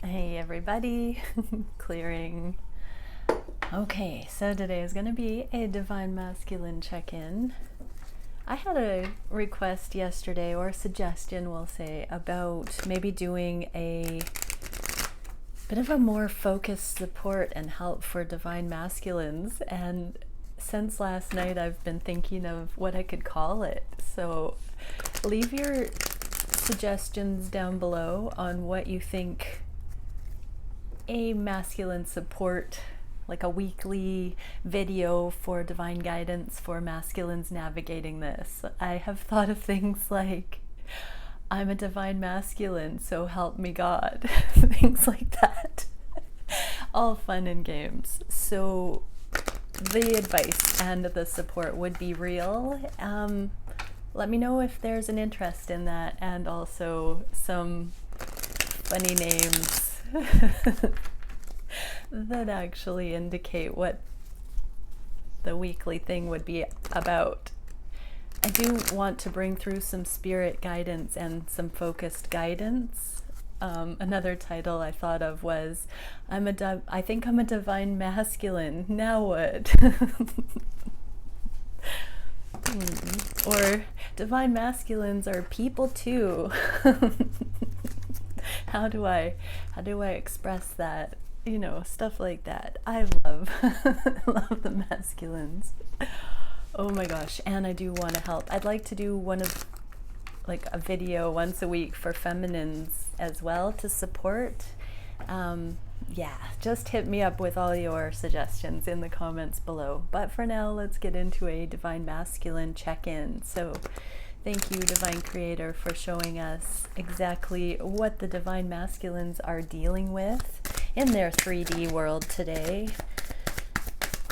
Hey everybody, clearing. Okay, so today is going to be a Divine Masculine check-in. I had a request yesterday, or suggestion we'll say, about maybe doing a bit of a more focused support and help for Divine Masculines, and since last night I've been thinking of what I could call it. So leave your suggestions down below on what you think a masculine support, like a weekly video for divine guidance for masculines navigating this. I have thought of things like, I'm a divine masculine, so help me God. Things like that. All fun and games. So the advice and the support would be real. Let me know if there's an interest in that, and also some funny names that actually indicate what the weekly thing would be about. I do want to bring through some spirit guidance and some focused guidance. Another title I thought of was, I think I'm a divine masculine, now what? Or divine masculines are people too. How do I express that? You know, stuff like that. I love love the masculines. Oh my gosh, and I do want to help. I'd like to do one of like a video once a week for feminines as well to support. Yeah, just hit me up with all your suggestions in the comments below. But for now, let's get into a Divine Masculine check-in. So thank you, Divine Creator, for showing us exactly what the Divine Masculines are dealing with in their 3D world today.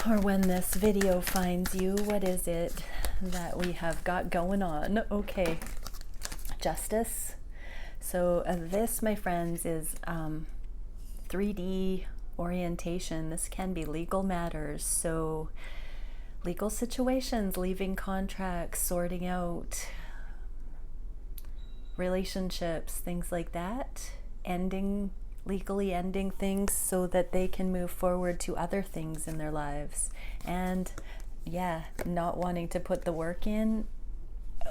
Or when this video finds you, what is it that we have got going on? Okay, Justice. So this, my friends, is 3D orientation. This can be legal matters. So legal situations, leaving contracts, sorting out relationships, things like that, legally ending things so that they can move forward to other things in their lives. And yeah, not wanting to put the work in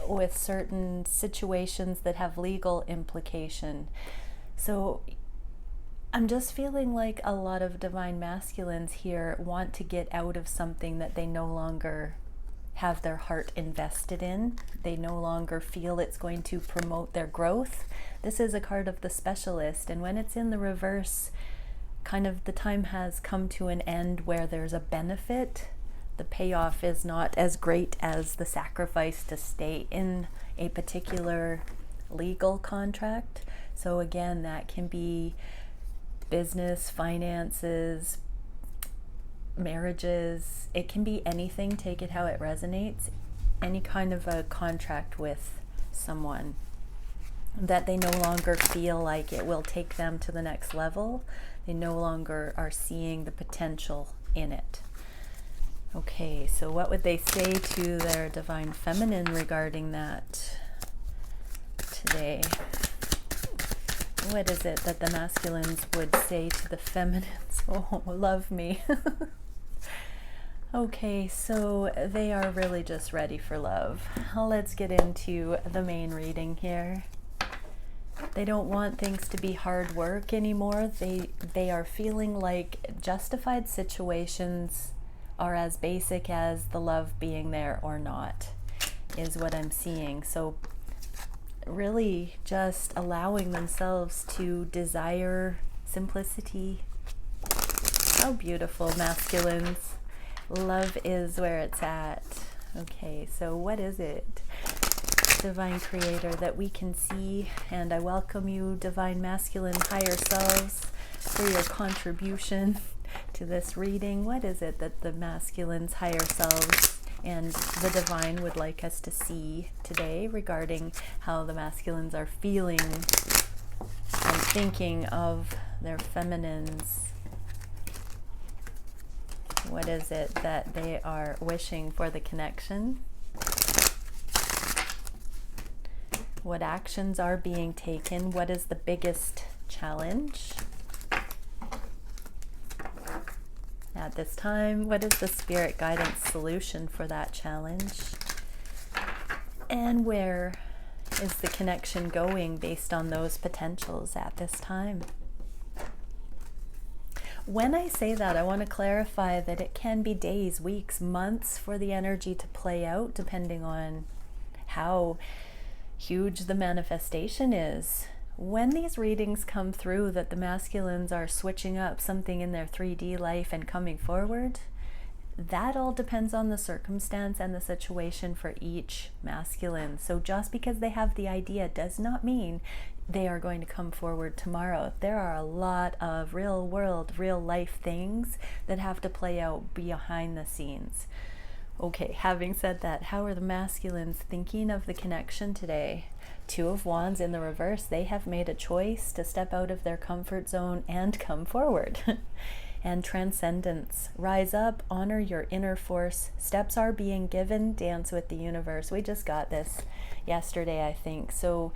with certain situations that have legal implication. So I'm just feeling like a lot of divine masculines here want to get out of something that they no longer have their heart invested in. They no longer feel it's going to promote their growth. This is a card of the Specialist, and when it's in the reverse, kind of the time has come to an end where there's a benefit. The payoff is not as great as the sacrifice to stay in a particular legal contract. So again, that can be business, finances, marriages. It can be anything. Take it how it resonates. Any kind of a contract with someone that they no longer feel like it will take them to the next level. They no longer are seeing the potential in it. Okay, so what would they say to their divine feminine regarding that today? What is it that the masculines would say to the feminines? Oh, love me. Okay, so they are really just ready for love. Let's get into the main reading here. They don't want things to be hard work anymore. They are feeling like justified situations are as basic as the love being there or not, is what I'm seeing. So really just allowing themselves to desire simplicity. How beautiful, masculines. Love is where it's at. Okay, so what is it, Divine Creator, that we can see? And I welcome you, Divine Masculine higher selves, for your contribution to this reading. What is it that the masculines higher selves and the divine would like us to see today regarding how the masculines are feeling and thinking of their feminines? What is it that they are wishing for the connection? What actions are being taken? What is the biggest challenge? at this time? What is the spirit guidance solution for that challenge? And where is the connection going based on those potentials at this time? When I say that, I want to clarify that it can be days, weeks, months for the energy to play out, depending on how huge the manifestation is. When these readings come through that the masculines are switching up something in their 3D life and coming forward, that all depends on the circumstance and the situation for each masculine. So just because they have the idea does not mean they are going to come forward tomorrow. There are a lot of real world, real life things that have to play out behind the scenes. Okay, having said that, how are the masculines thinking of the connection today? Two of Wands in the reverse. They have made a choice to step out of their comfort zone and come forward. And transcendence. Rise up, honor your inner force. Steps are being given, dance with the universe. We just got this yesterday, I think. So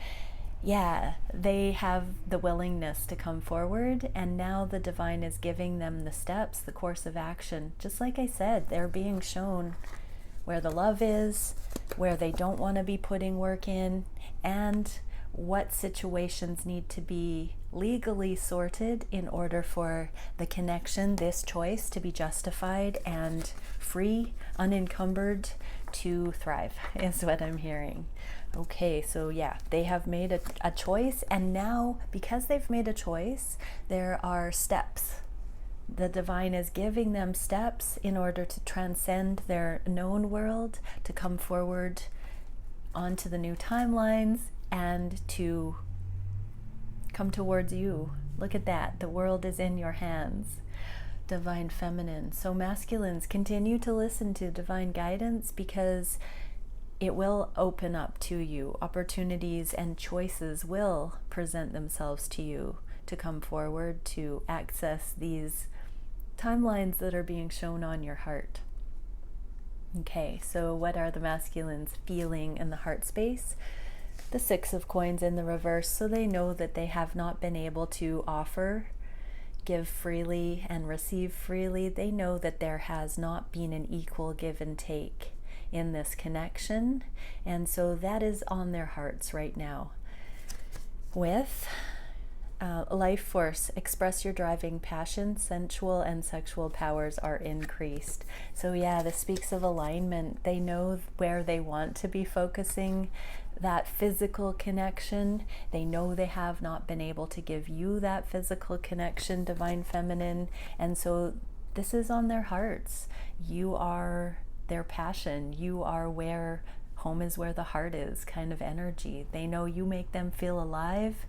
yeah, they have the willingness to come forward, and now the divine is giving them the steps, the course of action. Just like I said, they're being shown where the love is, where they don't want to be putting work in, and what situations need to be legally sorted in order for the connection, this choice, to be justified and free, unencumbered, to thrive, is what I'm hearing. Okay, so yeah, they have made a choice, and now because they've made a choice, there are steps. The divine is giving them steps in order to transcend their known world, to come forward onto the new timelines, and to come towards you. Look at that. The world is in your hands. Divine feminine. So masculines, continue to listen to divine guidance, because it will open up to you. Opportunities and choices will present themselves to you to come forward, to access these timelines that are being shown on your heart. Okay, so what are the masculines feeling in the heart space? The Six of Coins in the reverse. So they know that they have not been able to offer, give freely, and receive freely. They know that there has not been an equal give and take in this connection, and so that is on their hearts right now. With life force, express your driving passion, sensual and sexual powers are increased. So yeah, this speaks of alignment. They know where they want to be focusing that physical connection. They know they have not been able to give you that physical connection, divine feminine, and so this is on their hearts. You are their passion. You are where home is, where the heart is, kind of energy. They know you make them feel alive,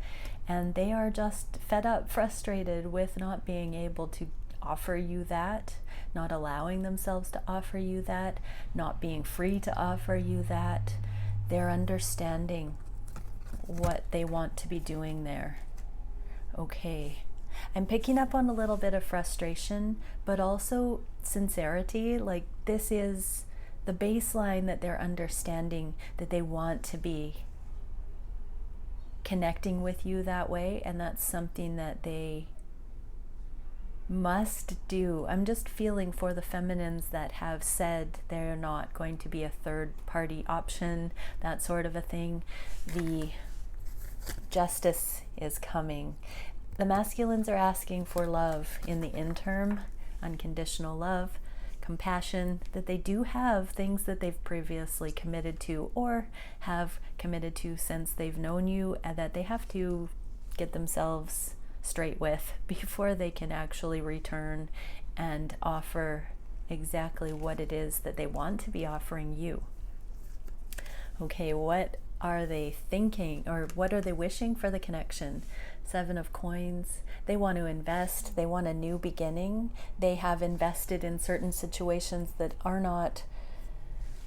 and they are just fed up, frustrated with not being able to offer you that, not allowing themselves to offer you that, not being free to offer you that. They're understanding what they want to be doing there. Okay. I'm picking up on a little bit of frustration, but also sincerity. Like, this is the baseline that they're understanding, that they want to be connecting with you that way, and that's something that they must do. I'm just feeling for the feminines that have said they're not going to be a third party option, that sort of a thing. The justice is coming. The masculines are asking for love in the interim, unconditional love, compassion, that they do have things that they've previously committed to or have committed to since they've known you, and that they have to get themselves straight with before they can actually return and offer exactly what it is that they want to be offering you. Okay, what are they thinking, or what are they wishing for the connection? Seven of Coins. They want to invest. They want a new beginning. They have invested in certain situations that are not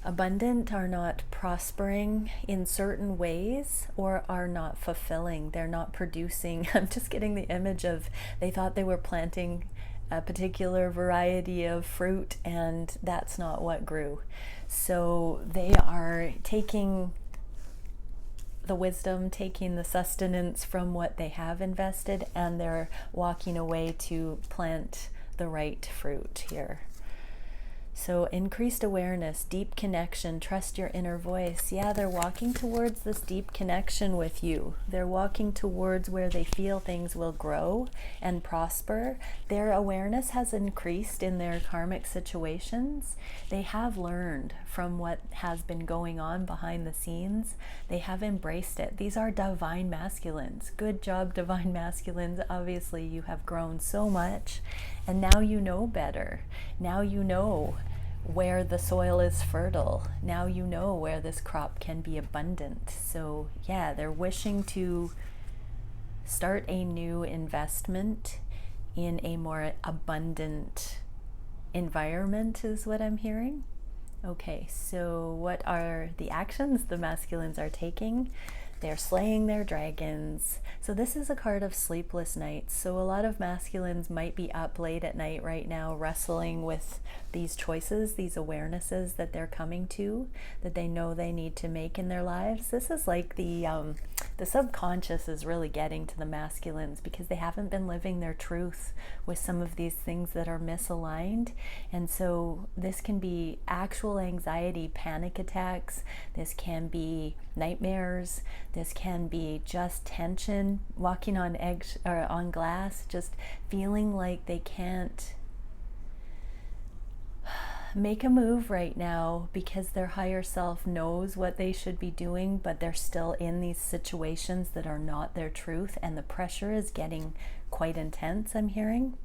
abundant, are not prospering in certain ways, or are not fulfilling. They're not producing. I'm just getting the image of, they thought they were planting a particular variety of fruit, and that's not what grew. So they are taking the wisdom, taking the sustenance from what they have invested, and they're walking away to plant the right fruit here. So increased awareness, deep connection, trust your inner voice. Yeah, they're walking towards this deep connection with you. They're walking towards where they feel things will grow and prosper. Their awareness has increased in their karmic situations. They have learned from what has been going on behind the scenes. They have embraced it. These are divine masculines. Good job, divine masculines. Obviously, you have grown so much, and now you know better. Now you know where the soil is fertile. Now you know where this crop can be abundant. So yeah, they're wishing to start a new investment in a more abundant environment is what I'm hearing. Okay, so what are the actions the masculines are taking? They're slaying their dragons. So this is a card of sleepless nights. So a lot of masculines might be up late at night right now wrestling with these choices, these awarenesses that they're coming to, that they know they need to make in their lives. This is like the subconscious is really getting to the masculines because they haven't been living their truth with some of these things that are misaligned. And so this can be actual anxiety, panic attacks. This can be nightmares. This can be just tension, walking on eggs or on glass, just feeling like they can't make a move right now because their higher self knows what they should be doing, but they're still in these situations that are not their truth, and the pressure is getting quite intense, I'm hearing.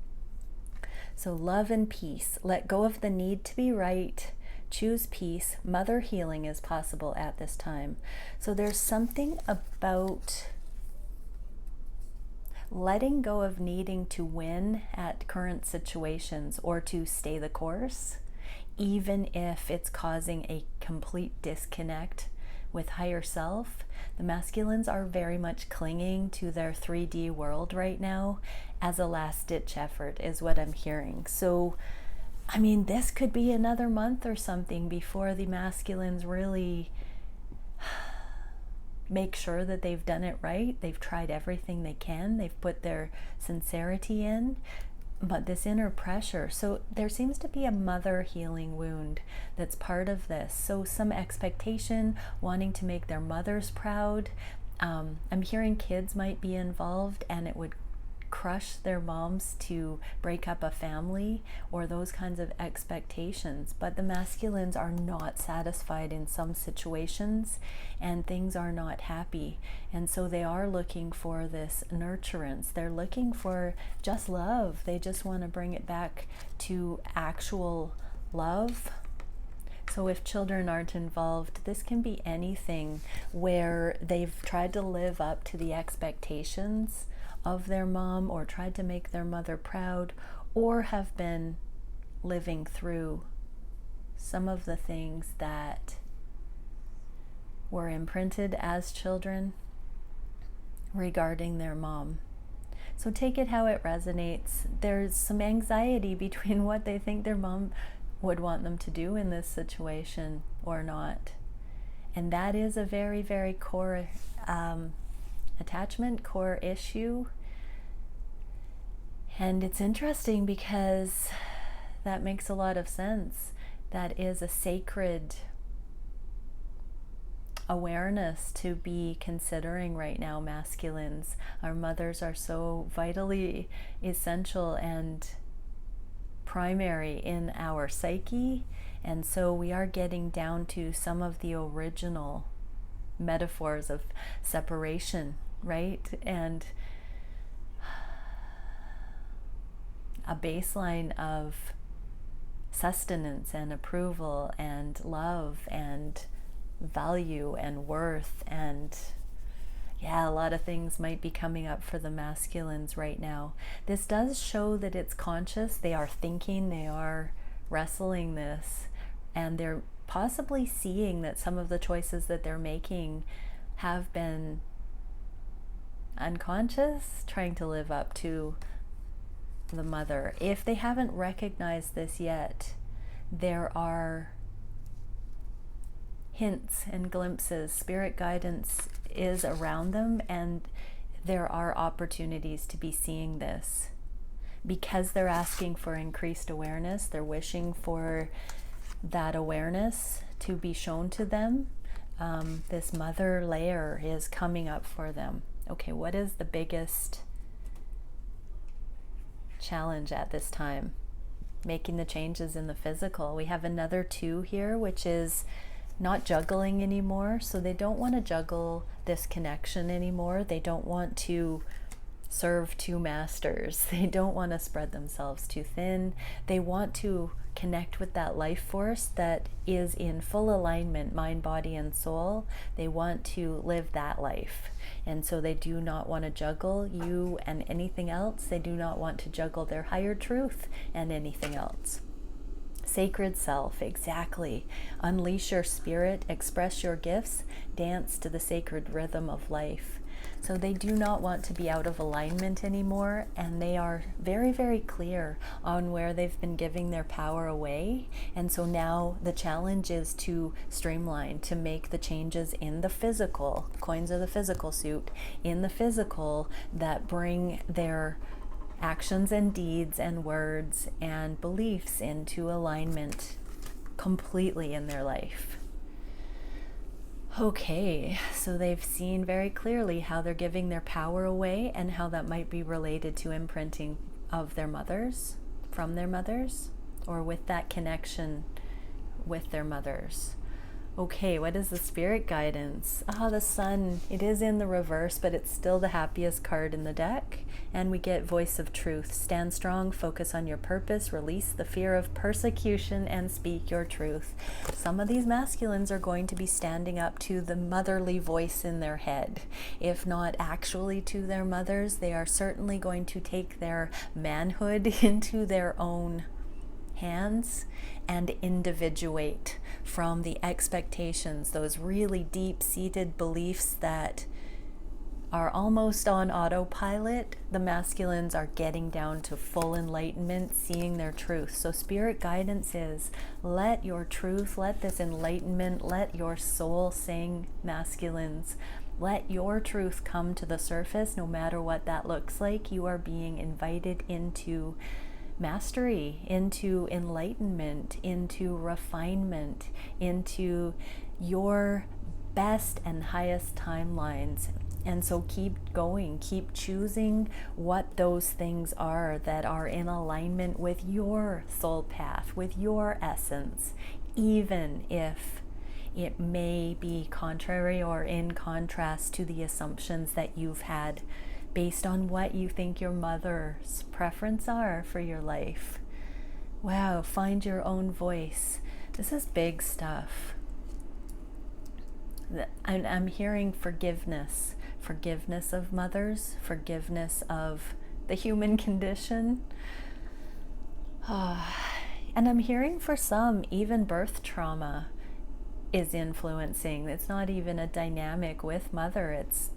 So love and peace. Let go of the need to be right. Choose peace. Mother healing is possible at this time. So there's something about letting go of needing to win at current situations or to stay the course, even if it's causing a complete disconnect with higher self. The masculines are very much clinging to their 3D world right now as a last-ditch effort is what I'm hearing. So I mean, this could be another month or something before the masculines really make sure that they've done it right. They've tried everything they can. They've put their sincerity in, but this inner pressure. So there seems to be a mother healing wound that's part of this. So some expectation, wanting to make their mothers proud. I'm hearing kids might be involved, and it would crush their moms to break up a family or those kinds of expectations. But the masculines are not satisfied in some situations, and things are not happy, and so they are looking for this nurturance. They're looking for just love. They just want to bring it back to actual love. So if children aren't involved, this can be anything where they've tried to live up to the expectations of their mom, or tried to make their mother proud, or have been living through some of the things that were imprinted as children regarding their mom. So take it how it resonates. There's some anxiety between what they think their mom would want them to do in this situation or not. And that is a very, very core attachment, core issue. And it's interesting because that makes a lot of sense. That is a sacred awareness to be considering right now, masculines. Our mothers are so vitally essential and primary in our psyche, and so we are getting down to some of the original metaphors of separation, right? And a baseline of sustenance and approval and love and value and worth, and yeah, a lot of things might be coming up for the masculines right now. This does show that it's conscious. They are thinking, they are wrestling this, and they're possibly seeing that some of the choices that they're making have been unconscious, trying to live up to the mother. If they haven't recognized this yet, there are hints and glimpses. Spirit guidance is around them, and there are opportunities to be seeing this. because they're asking for increased awareness, they're wishing for that awareness to be shown to them. This mother layer is coming up for them. Okay, what is the biggest challenge at this time? Making the changes in the physical. We have another 2 here, which is not juggling anymore. So they don't want to juggle this connection anymore. They don't want to serve 2 masters. They don't want to spread themselves too thin. They want to connect with that life force that is in full alignment, mind, body, and soul. They want to live that life. And so they do not want to juggle you and anything else. They do not want to juggle their higher truth and anything else. Sacred self, exactly. Unleash your spirit, express your gifts, dance to the sacred rhythm of life. So they do not want to be out of alignment anymore, and they are very, very clear on where they've been giving their power away. And so now the challenge is to streamline, to make the changes in the physical, coins of the physical suit, in the physical that bring their actions and deeds and words and beliefs into alignment completely in their life. Okay, so they've seen very clearly how they're giving their power away and how that might be related to imprinting of their mothers, from their mothers, or with that connection with their mothers. Okay, what is the spirit guidance? The Sun. It is in the reverse, but it's still the happiest card in the deck. And we get voice of truth. Stand strong, focus on your purpose, release the fear of persecution, and speak your truth. Some of these masculines are going to be standing up to the motherly voice in their head. If not actually to their mothers, they are certainly going to take their manhood into their own hands and individuate from the expectations, those really deep-seated beliefs that are almost on autopilot. The masculines are getting down to full enlightenment, seeing their truth. So spirit guidance is, let your truth, let this enlightenment, let your soul sing, masculines. Let your truth come to the surface, no matter what that looks like. You are being invited into mastery, into enlightenment, into refinement, into your best and highest timelines. And so keep going, keep choosing what those things are that are in alignment with your soul path, with your essence, even if it may be contrary or in contrast to the assumptions that you've had based on what you think your mother's preference are for your life. Wow, find your own voice. This is big stuff. I'm hearing forgiveness. Forgiveness of mothers, forgiveness of the human condition. And I'm hearing for some, even birth trauma is influencing. It's not even a dynamic with mother, it's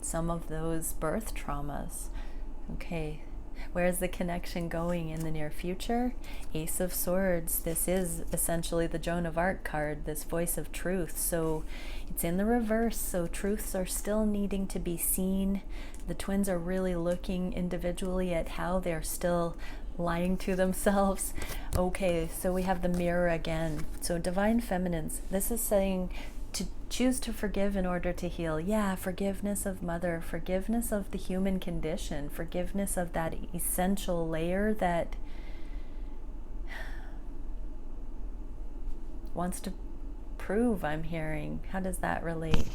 some of those birth traumas. Okay, where's the connection going in the near future? Ace of Swords. This is essentially the Joan of Arc card, this voice of truth. So it's in the reverse, so truths are still needing to be seen. The twins are really looking individually at how they're still lying to themselves. Okay, so we have the mirror again. So divine feminines, this is saying to choose to forgive in order to heal. Yeah, forgiveness of mother, forgiveness of the human condition, forgiveness of that essential layer that wants to prove, I'm hearing. How does that relate?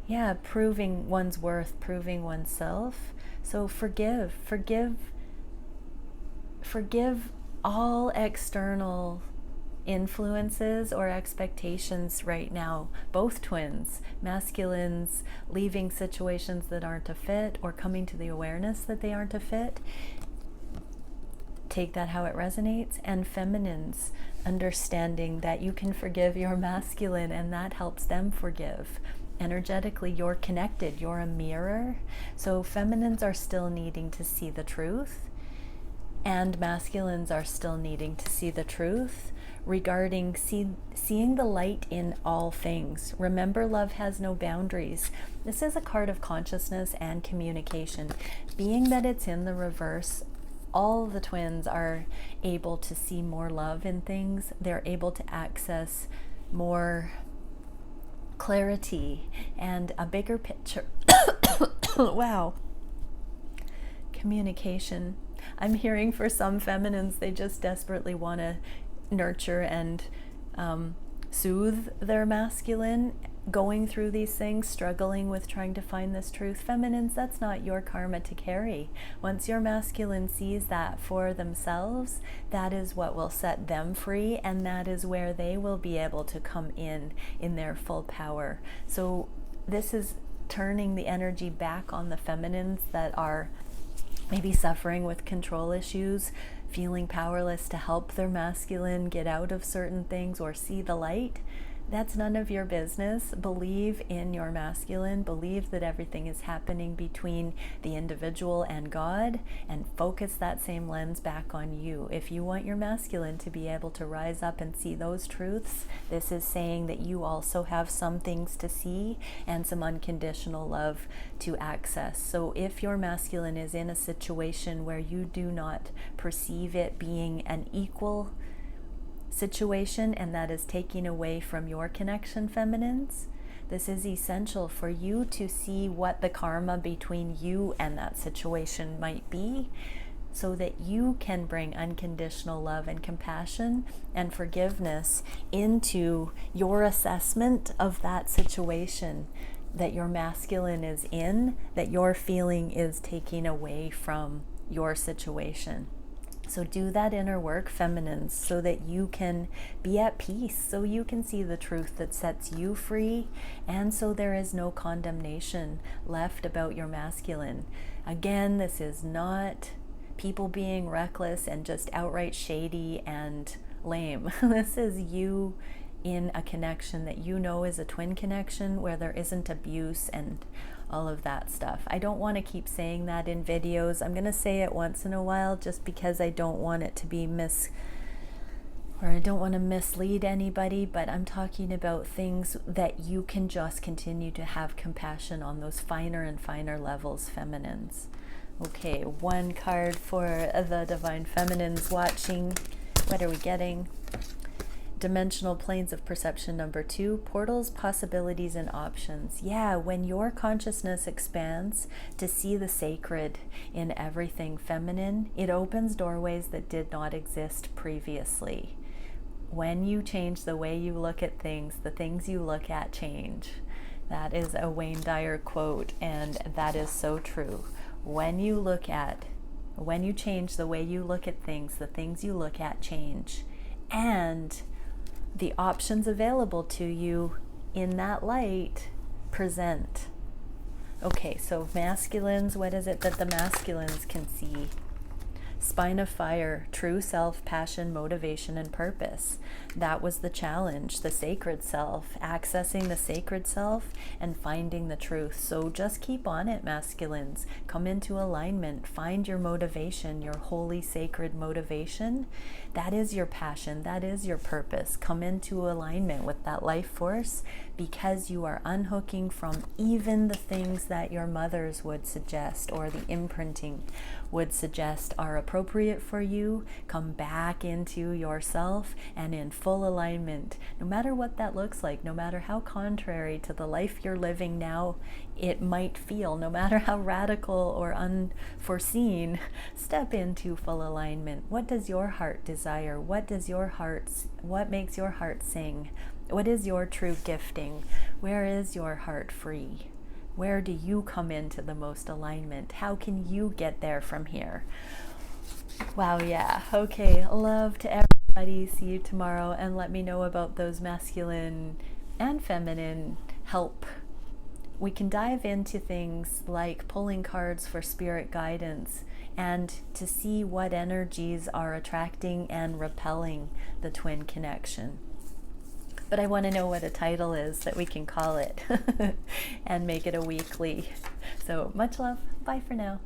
Yeah, proving one's worth, proving oneself. So forgive all external influences or expectations right now. Both twins, masculines leaving situations that aren't a fit or coming to the awareness that they aren't a fit. Take that how it resonates. And feminines understanding that you can forgive your masculine and that helps them forgive. Energetically, you're connected, you're a mirror. So feminines are still needing to see the truth, and masculines are still needing to see the truth. regarding seeing the light in all things. Remember, love has no boundaries. This is a card of consciousness and communication. Being that it's in the reverse, all the twins are able to see more love in things. They're able to access more clarity and a bigger picture. Wow. Communication. I'm hearing for some feminines, they just desperately want to nurture and soothe their masculine, going through these things, struggling with trying to find this truth. Feminines, that's not your karma to carry. Once your masculine sees that for themselves, that is what will set them free, and that is where they will be able to come in their full power. So this is turning the energy back on the feminines that are maybe suffering with control issues, feeling powerless to help their masculine get out of certain things or see the light. That's none of your business. Believe in your masculine. Believe that everything is happening between the individual and God, and focus that same lens back on you. If you want your masculine to be able to rise up and see those truths, this is saying that you also have some things to see and some unconditional love to access. So if your masculine is in a situation where you do not perceive it being an equal situation, and that is taking away from your connection, feminines, this is essential for you to see what the karma between you and that situation might be, so that you can bring unconditional love and compassion and forgiveness into your assessment of that situation that your masculine is in, that your feeling is taking away from your situation. So do that inner work, feminines, so that you can be at peace, so you can see the truth that sets you free, and so there is no condemnation left about your masculine. Again, this is not people being reckless and just outright shady and lame. This is you in a connection that you know is a twin connection, where there isn't abuse and all of that stuff. I don't want to keep saying that in videos. I'm going to say it once in a while just because I don't want it to be I don't want to mislead anybody, but I'm talking about things that you can just continue to have compassion on, those finer and finer levels, feminines. Okay, one card for the Divine Feminines watching. What are we getting? Dimensional planes of perception number 2, portals, possibilities, and options. Yeah, when your consciousness expands to see the sacred in everything feminine, it opens doorways that did not exist previously. When you change the way you look at things, the things you look at change. That is a Wayne Dyer quote, and that is so true. When you change the way you look at things, the things you look at change. And the options available to you in that light present. Okay, so masculines, what is it that the masculines can see? Spine of fire, true self, passion, motivation, and purpose. That was the challenge, the sacred self, accessing the sacred self and finding the truth. So just keep on it, masculines. Come into alignment, find your motivation, your holy, sacred motivation. That is your passion, that is your purpose. Come into alignment with that life force, because you are unhooking from even the things that your mothers would suggest or the imprinting would suggest are appropriate for you. Come back into yourself and in full alignment, no matter what that looks like, no matter how contrary to the life you're living now it might feel, no matter how radical or unforeseen. Step into full alignment. What does your heart desire? What makes your heart sing? What is your true gifting? Where is your heart free? Where do you come into the most alignment? How can you get there from here? Wow, yeah. Okay, love to everybody. See you tomorrow, and let me know about those masculine and feminine help. We can dive into things like pulling cards for spirit guidance and to see what energies are attracting and repelling the twin connection. But I want to know what a title is that we can call it and make it a weekly. So much love. Bye for now.